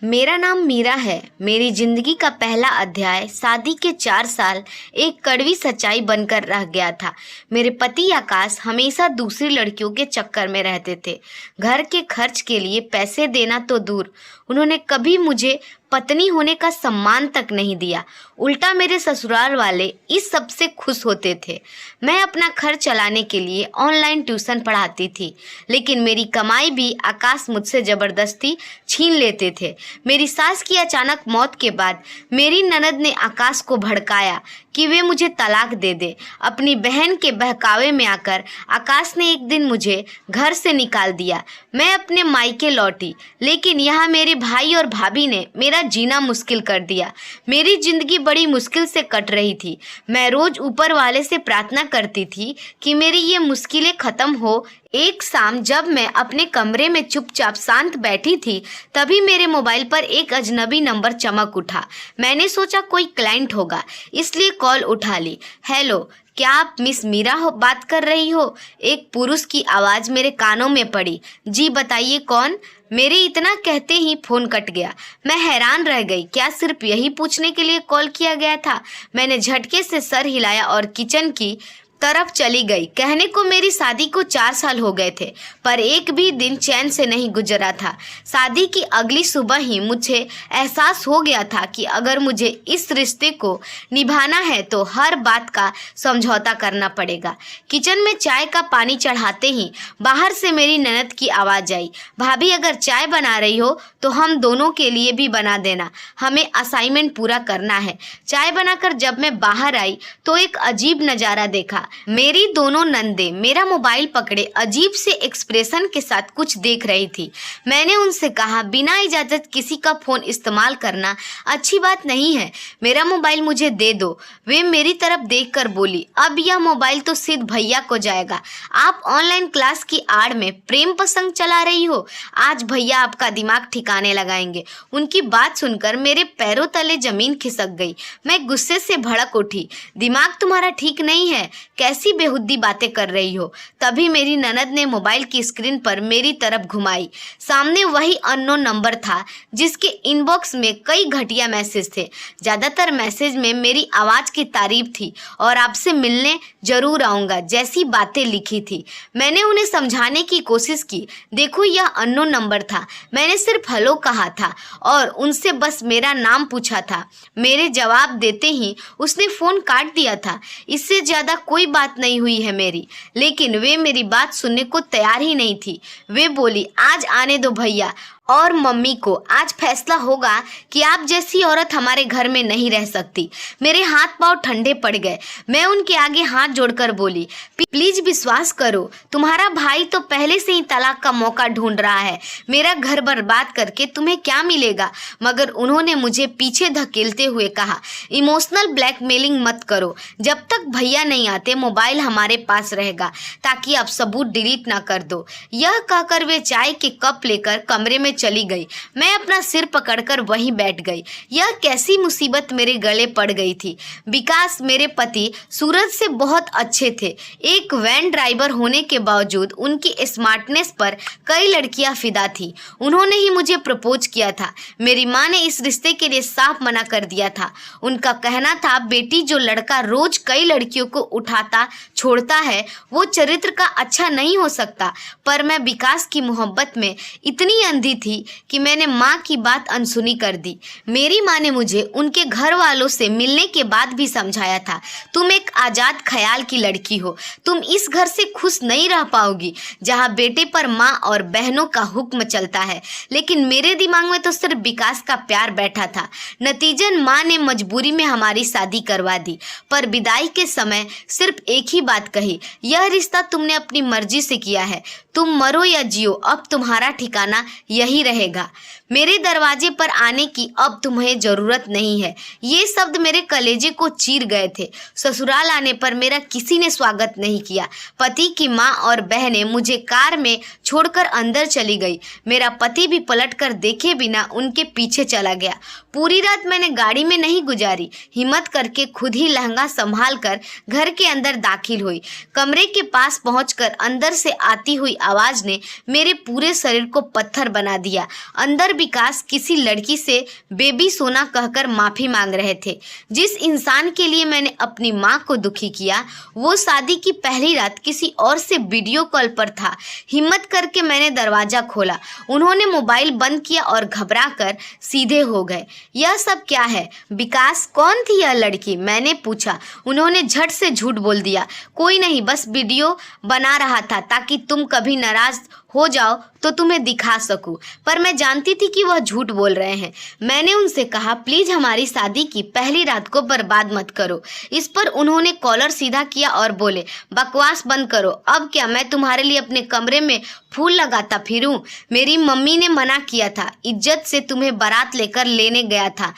मेरा नाम मीरा है। मेरी जिंदगी का पहला अध्याय शादी के 4 साल एक कड़वी सच्चाई बनकर रह गया था। मेरे पति आकाश हमेशा दूसरी लड़कियों के चक्कर में रहते थे। घर के खर्च के लिए पैसे देना तो दूर, उन्होंने कभी मुझे पत्नी होने का सम्मान तक नहीं दिया। उल्टा मेरे ससुराल वाले इस सब से खुश होते थे। मैं अपना खर्च चलाने के लिए ऑनलाइन ट्यूशन पढ़ाती थी, लेकिन मेरी कमाई भी आकाश मुझसे ज़बरदस्ती छीन लेते थे। मेरी सास की अचानक मौत के बाद मेरी ननद ने आकाश को भड़काया कि वे मुझे तलाक दे दे। अपनी बहन के बहकावे में आकर आकाश ने एक दिन मुझे घर से निकाल दिया। मैं अपने मायके लौटी, लेकिन यहाँ मेरे भाई और भाभी ने मेरा जीना मुश्किल कर दिया। मेरी जिंदगी बड़ी मुश्किल से कट रही थी। मैं रोज ऊपर वाले से प्रार्थना करती थी कि मेरी ये मुश्किलें खत्म हो। एक शाम जब मैं अपने कमरे में चुपचाप शांत बैठी थी, तभी मेरे मोबाइल पर एक अजनबी नंबर चमक उठा। मैंने सोचा कोई क्लाइंट होगा, इसलिए कॉल उठा ली। हेलो, क्या आप मिस मीरा बात कर रही हो? एक पुरुष की आवाज़ मेरे कानों में पड़ी। जी बताइए, कौन? मेरे इतना कहते ही फोन कट गया। मैं हैरान रह गई। क्या सिर्फ यही पूछने के लिए कॉल किया गया था? मैंने झटके से सर हिलाया और किचन की तरफ चली गई। कहने को मेरी शादी को 4 साल हो गए थे, पर एक भी दिन चैन से नहीं गुजरा था। शादी की अगली सुबह ही मुझे एहसास हो गया था कि अगर मुझे इस रिश्ते को निभाना है तो हर बात का समझौता करना पड़ेगा। किचन में चाय का पानी चढ़ाते ही बाहर से मेरी ननद की आवाज़ आई। भाभी, अगर चाय बना रही हो तो हम दोनों के लिए भी बना देना, हमें असाइनमेंट पूरा करना है। चाय बनाकर जब मैं बाहर आई तो एक अजीब नज़ारा देखा। मेरी दोनों नंदे मेरा मोबाइल पकड़े अजीब से एक्सप्रेशन के साथ कुछ देख रही थी। मैंने उनसे कहा, बिना इजाज़त किसी का फ़ोन इस्तेमाल करना अच्छी बात नहीं है, मेरा मोबाइल मुझे दे दो। वे मेरी तरफ देखकर बोली, अब यह मोबाइल तो सिर्फ भैया को जाएगा। आप ऑनलाइन क्लास की आड़ में प्रेम प्रसंग चला रही हो। आज भैया आपका दिमाग ठिकाने लगाएंगे। उनकी बात सुनकर मेरे पैरों तले जमीन खिसक गई। मैं गुस्से से भड़क उठी। दिमाग तुम्हारा ठीक नहीं है, कैसी बेहुद्दी बातें कर रही हो? तभी मेरी ननद ने मोबाइल की स्क्रीन पर मेरी तरफ घुमाई। सामने वही अननोन नंबर था जिसके इनबॉक्स में कई घटिया मैसेज थे। ज़्यादातर मैसेज में मेरी आवाज़ की तारीफ थी और आपसे मिलने जरूर आऊँगा जैसी बातें लिखी थी। मैंने उन्हें समझाने की कोशिश की। देखो, यह अननोन नंबर था, मैंने सिर्फ हेलो कहा था और उनसे बस मेरा नाम पूछा था। मेरे जवाब देते ही उसने फ़ोन काट दिया था। इससे ज़्यादा कोई बात नहीं हुई है मेरी, लेकिन वे मेरी बात सुनने को तैयार ही नहीं थी। वे बोली, आज आने दो भैया और मम्मी को। आज फैसला होगा कि आप जैसी औरत हमारे घर में नहीं रह सकती। मेरे हाथ पांव ठंडे पड़ गए। मैं उनके आगे हाथ जोड़कर बोली, प्लीज विश्वास करो, तुम्हारा भाई तो पहले से ही तलाक का मौका ढूंढ रहा है। मेरा घर बर्बाद करके तुम्हें क्या मिलेगा? मगर उन्होंने मुझे पीछे धकेलते हुए कहा, इमोशनल ब्लैकमेलिंग मत करो। जब तक भैया नहीं आते मोबाइल हमारे पास रहेगा, ताकि आप सबूत डिलीट ना कर दो। यह कहकर वे चाय के कप लेकर कमरे में चली गई। मैं अपना सिर पकड़कर वहीं बैठ गई। यह कैसी मुसीबत मेरे गले पड़ गई थी। विकास, मेरे पति, सूरज से बहुत अच्छे थे। एक वैन ड्राइवर होने के बावजूद उनकी स्मार्टनेस पर कई लड़कियां फिदा थी। उन्होंने ही मुझे प्रपोज किया था। मेरी माँ ने इस रिश्ते के लिए साफ मना कर दिया था। उनका कहना था, बेटी, जो लड़का रोज कई लड़कियों को उठाता छोड़ता है वो चरित्र का अच्छा नहीं हो सकता। पर मैं विकास की मोहब्बत में इतनी अंधी थी कि मैंने माँ की बात अनसुनी कर दी। मेरी माँ ने मुझे उनके घर वालों से मिलने के बाद भी समझाया था, तुम एक आज़ाद ख्याल की लड़की हो, तुम इस घर से खुश नहीं रह पाओगी जहाँ बेटे पर माँ और बहनों का हुक्म चलता है। लेकिन मेरे दिमाग में तो सिर्फ विकास का प्यार बैठा था। नतीजन माँ ने मजबूरी में हमारी शादी करवा दी, पर विदाई के समय सिर्फ एक ही बात कही, यह रिश्ता तुमने अपनी मर्जी से किया है, तुम मरो या जियो, अब तुम्हारा ठिकाना यही रहेगा। मेरे दरवाजे पर आने की अब तुम्हें जरूरत नहीं है। ये शब्द मेरे कलेजे को चीर गए थे। ससुराल आने पर मेरा किसी ने स्वागत नहीं किया। पति की माँ और बहनें मुझे कार में छोड़कर अंदर चली गई। मेरा पति भी पलटकर देखे बिना उनके पीछे चला गया। पूरी रात मैंने गाड़ी में नहीं गुजारी। हिम्मत करके खुद ही लहंगा संभाल कर घर के अंदर दाखिल हुई। कमरे के पास पहुंचकर अंदर से आती हुई आवाज ने मेरे पूरे शरीर को पत्थर बना दिया। अंदर विकास किसी लड़की से बेबी सोना कहकर माफी मांग रहे थे। जिस इंसान के लिए मैंने अपनी माँ को दुखी किया वो शादी की पहली रात किसी और से वीडियो कॉल पर था। हिम्मत करके मैंने दरवाजा खोला। उन्होंने मोबाइल बंद किया और घबरा कर सीधे हो गए। यह सब क्या है विकास? कौन थी यह लड़की? मैंने पूछा। उन्होंने झट से झूठ बोल दिया। कोई नहीं, बस वीडियो बना रहा था ताकि तुम कभी नाराज हो जाओ तो तुम्हें दिखा सकूं। पर मैं जानती थी कि वह झूठ बोल रहे हैं। मैंने उनसे कहा प्लीज हमारी शादी की पहली रात को बर्बाद मत करो। इस पर उन्होंने कॉलर सीधा किया और बोले बकवास बंद करो। अब क्या मैं तुम्हारे लिए अपने कमरे में फूल लगाता फिरूं? मेरी मम्मी ने मना किया था। इज्जत से तुम्हें बारात लेकर लेने गया था।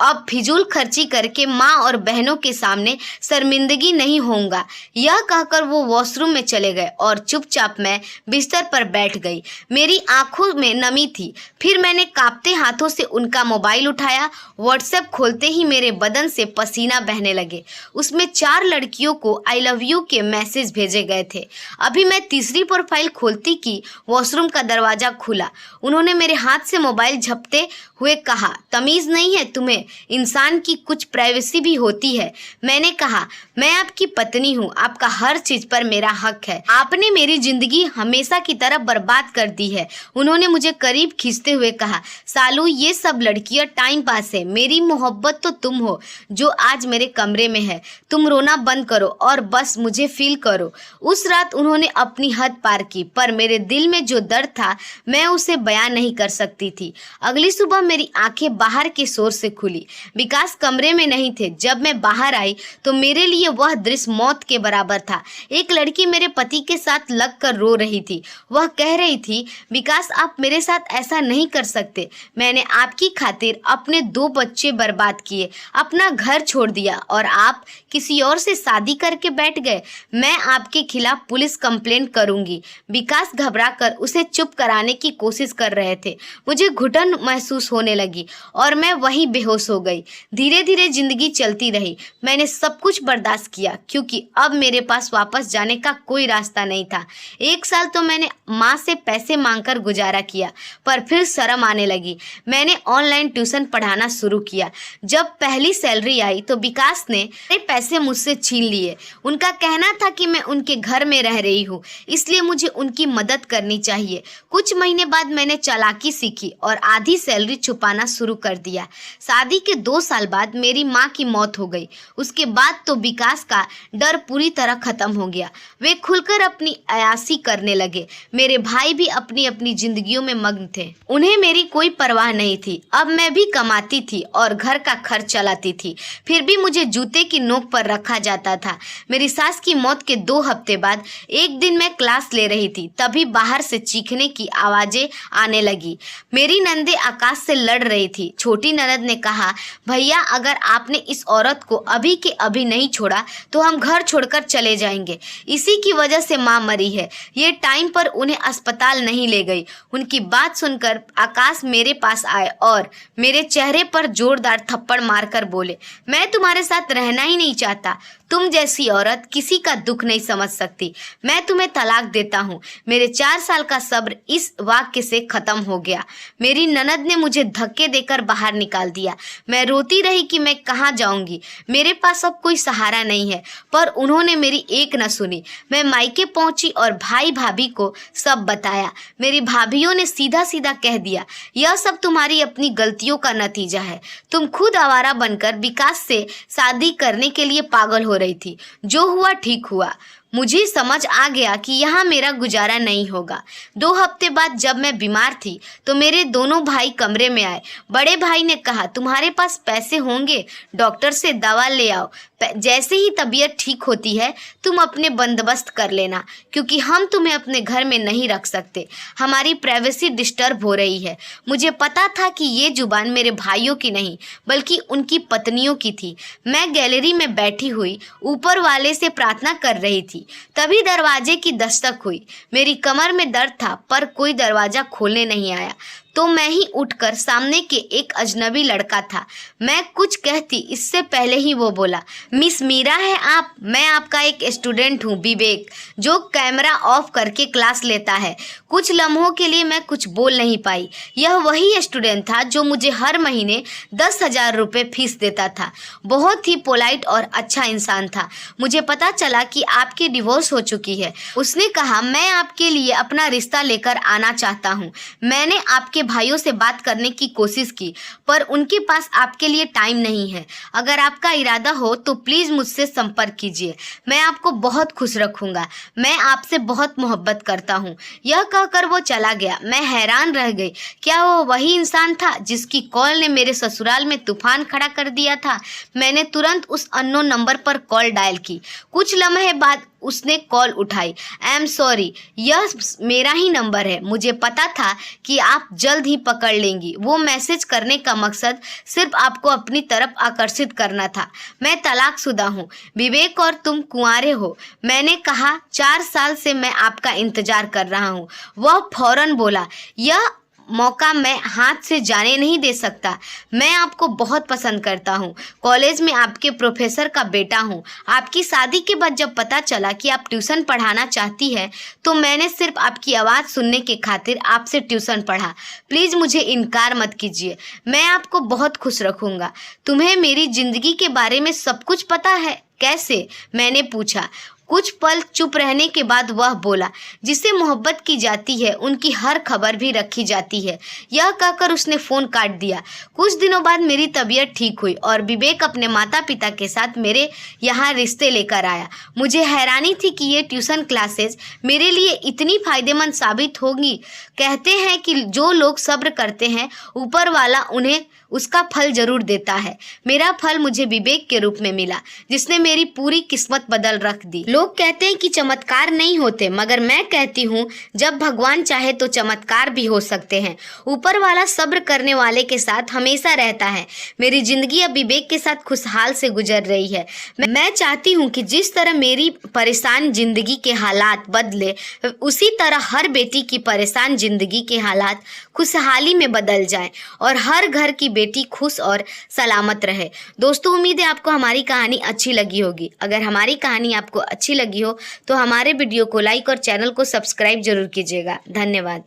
अब फिजूल खर्ची करके माँ और बहनों के सामने शर्मिंदगी नहीं होऊंगा। यह कहकर वो वॉशरूम में चले गए और चुपचाप मैं बिस्तर पर बैठ गई। मेरी आंखों में नमी थी। फिर मैंने कांपते हाथों से उनका मोबाइल उठाया। व्हाट्सएप खोलते ही मेरे बदन से पसीना बहने लगे। उसमें 4 लड़कियों को आई लव यू के मैसेज भेजे गए थे। अभी मैं तीसरी प्रोफाइल खोलती कि वॉशरूम का दरवाजा खुला। उन्होंने मेरे हाथ से मोबाइल झपटे हुए कहा तमीज नहीं है तुम्हें? इंसान की कुछ प्राइवेसी भी होती है। मैंने कहा मैं आपकी पत्नी हूँ, आपका हर चीज पर मेरा हक है। आपने मेरी जिंदगी हमेशा की तरह बर्बाद कर दी है। उन्होंने मुझे करीब खींचते हुए कहा सालू ये सब लड़कियां टाइम पास है, मेरी मोहब्बत तो तुम हो जो आज मेरे कमरे में है। तुम रोना बंद करो और बस मुझे फील करो। उस रात उन्होंने अपनी हद पार की, पर मेरे दिल में जो दर्द था मैं उसे बयान नहीं कर सकती थी। अगली सुबह मेरी आंखें बाहर के शोर से खुली। विकास कमरे में नहीं थे। जब मैं बाहर आई तो मेरे लिए वह दृश्य मौत के बराबर था। एक लड़की मेरे पति के साथ लगकर रो रही थी। वह कह रही थी विकास आप मेरे साथ ऐसा नहीं कर सकते। मैंने आपकी खातिर अपने 2 बच्चे बर्बाद किए, अपना घर छोड़ दिया और आप किसी और से शादी करके बैठ गए। मैं आपके खिलाफ पुलिस कंप्लेंट करूंगी। विकास घबराकर उसे चुप कराने की कोशिश कर रहे थे। मुझे घुटन महसूस होने लगी और मैं वहीं बेहोश हो गई। धीरे धीरे जिंदगी चलती रही। मैंने सब कुछ बर्दाश्त किया क्योंकि अब मेरे पास वापस जाने का कोई रास्ता नहीं था। 1 साल तो मैंने माँ से पैसे मांगकर गुजारा किया, पर फिर शर्म आने लगी। मैंने ऑनलाइन ट्यूशन पढ़ाना शुरू किया। जब पहली सैलरी आई तो विकास ने पैसे मुझसे छीन लिए। उनका कहना था कि मैं उनके घर में रह रही हूँ, इसलिए मुझे उनकी मदद करनी चाहिए। कुछ महीने बाद मैंने चालाकी सीखी और आधी सैलरी छुपाना शुरू कर दिया। शादी के 2 साल बाद मेरी माँ की मौत हो गई। उसके बाद तो विकास का डर पूरी तरह खत्म हो गया। वे खुलकर अपनी अयाशी करने लगे। मेरे भाई भी अपनी अपनी जिंदगियों में मग्न थे। उन्हें मेरी कोई परवाह नहीं थी। अब मैं भी कमाती थी और घर का खर्च चलाती थी। फिर भी मुझे जूते की नोक पर रखा जाता था। मेरी सास की मौत के 2 हफ्ते बाद एक दिन मैं क्लास ले रही थी, तभी बाहर से चीखने की आवाजें आने लगी। मेरी नंदे आकाश से लड़ रही थी। छोटी ननद ने कहा भैया अगर आपने इस औरत को अभी के अभी नहीं छोड़ा तो हम घर छोड़कर चले जाएंगे। इसी की वजह से माँ मरी है। ये टाइम पर उन्हें अस्पताल नहीं ले गई। उनकी बात सुनकर आकाश मेरे पास आए और मेरे चेहरे पर जोरदार थप्पड़ मारकर बोले मैं तुम्हारे साथ रहना ही नहीं चाहता। तुम जैसी औरत किसी का दुख नहीं समझ सकती। मैं तुम्हें तलाक देता हूँ। मेरे 4 साल का सब्र इस वाक्य से खत्म हो गया। मेरी ननद ने मुझे धक्के देकर बाहर निकाल दिया। मैं रोती रही कि मैं कहाँ जाऊंगी, मेरे पास अब कोई सहारा नहीं है, पर उन्होंने मेरी एक न सुनी। मैं मायके पहुंची और भाई भाभी को सब बताया। मेरी भाभीियों ने सीधा सीधा कह दिया यह सब तुम्हारी अपनी गलतियों का नतीजा है। तुम खुद आवारा बनकर विकास से शादी करने के लिए पागल हो रही थी। जो हुआ ठीक हुआ। मुझे समझ आ गया कि यहाँ मेरा गुजारा नहीं होगा। 2 हफ्ते बाद जब मैं बीमार थी तो मेरे दोनों भाई कमरे में आए। बड़े भाई ने कहा तुम्हारे पास पैसे होंगे, डॉक्टर से दवा ले आओ। जैसे ही तबीयत ठीक होती है तुम अपने बंदोबस्त कर लेना, क्योंकि हम तुम्हें अपने घर में नहीं रख सकते। हमारी प्राइवेसी डिस्टर्ब हो रही है। मुझे पता था कि ये जुबान मेरे भाइयों की नहीं बल्कि उनकी पत्नियों की थी। मैं गैलरी में बैठी हुई ऊपर वाले से प्रार्थना कर रही थी। तभी दरवाजे की दस्तक हुई। मेरी कमर में दर्द था पर कोई दरवाजा खोलने नहीं आया। तो मैं ही उठकर सामने के एक अजनबी लड़का था। मैं कुछ कहती इससे पहले ही वो बोला, मिस मीरा है आप? मैं आपका एक स्टूडेंट हूँ विवेक, जो कैमरा ऑफ करके क्लास लेता है। कुछ लम्हों के लिए मैं कुछ बोल नहीं पाई। यह वही स्टूडेंट था जो मुझे हर महीने 10,000 रुपये फीस देता था। बहुत ही पोलाइट और अच्छा इंसान था। मुझे पता चला कि आपकी डिवोर्स हो चुकी है। उसने कहा, मैं आपके लिए अपना रिश्ता लेकर आना चाहता हूँ। मैंने आपके भाइयों से बात करने की कोशिश की, पर उनके पास आपके लिए टाइम नहीं है। अगर आपका इरादा हो तो प्लीज़ मुझसे संपर्क कीजिए। मैं आपको बहुत खुश रखूँगा। मैं आपसे बहुत मोहब्बत करता हूँ। यह कहकर वो चला गया। मैं हैरान रह गई। क्या वो वही इंसान था जिसकी कॉल ने मेरे ससुराल में तूफान खड़ा कर दिया था? मैंने तुरंत उस अननोन नंबर पर कॉल डायल की। कुछ लम्हे बाद उसने कॉल उठाई। आई एम सॉरी, यह मेरा ही नंबर है। मुझे पता था कि आप जल्द ही पकड़ लेंगी। वो मैसेज करने का मकसद सिर्फ आपको अपनी तरफ आकर्षित करना था। मैं तलाकशुदा हूँ विवेक और तुम कुंवारे हो। मैंने कहा, 4 साल से मैं आपका इंतजार कर रहा हूँ। वह फौरन बोला, यह मौका मैं हाथ से जाने नहीं दे सकता। मैं आपको बहुत पसंद करता हूँ। कॉलेज में आपके प्रोफेसर का बेटा हूँ। आपकी शादी के बाद जब पता चला कि आप ट्यूशन पढ़ाना चाहती है तो मैंने सिर्फ आपकी आवाज़ सुनने के खातिर आपसे ट्यूशन पढ़ा। प्लीज़ मुझे इनकार मत कीजिए। मैं आपको बहुत खुश रखूँगा। तुम्हें मेरी ज़िंदगी के बारे में सब कुछ पता है? कैसे? मैंने पूछा। कुछ पल चुप रहने के बाद वह बोला, जिसे मोहब्बत की जाती है उनकी हर खबर भी रखी जाती है। यह कहकर उसने फ़ोन काट दिया। कुछ दिनों बाद मेरी तबीयत ठीक हुई और विवेक अपने माता पिता के साथ मेरे यहाँ रिश्ते लेकर आया। मुझे हैरानी थी कि ये ट्यूशन क्लासेस मेरे लिए इतनी फ़ायदेमंद साबित होंगी। कहते हैं कि जो लोग सब्र करते हैं ऊपर वाला उन्हें उसका फल जरूर देता है। मेरा फल मुझे विवेक के रूप में मिला, जिसने मेरी पूरी किस्मत बदल रख दी। लोग कहते हैं कि चमत्कार नहीं होते, मगर मैं कहती हूँ जब भगवान चाहे तो चमत्कार भी हो सकते हैं। ऊपर वाला सब्र करने वाले के साथ हमेशा रहता है। मेरी जिंदगी अब विवेक के साथ खुशहाल से गुजर रही है। मैं चाहती हूँ कि जिस तरह मेरी परेशान जिंदगी के हालात बदले, उसी तरह हर बेटी की परेशान जिंदगी के हालात खुशहाली में बदल जाएं और हर घर की बेटी खुश और सलामत रहे। दोस्तों, उम्मीद है आपको हमारी कहानी अच्छी लगी होगी। अगर हमारी कहानी आपको अच्छी लगी हो तो हमारे वीडियो को लाइक और चैनल को सब्सक्राइब जरूर कीजिएगा। धन्यवाद।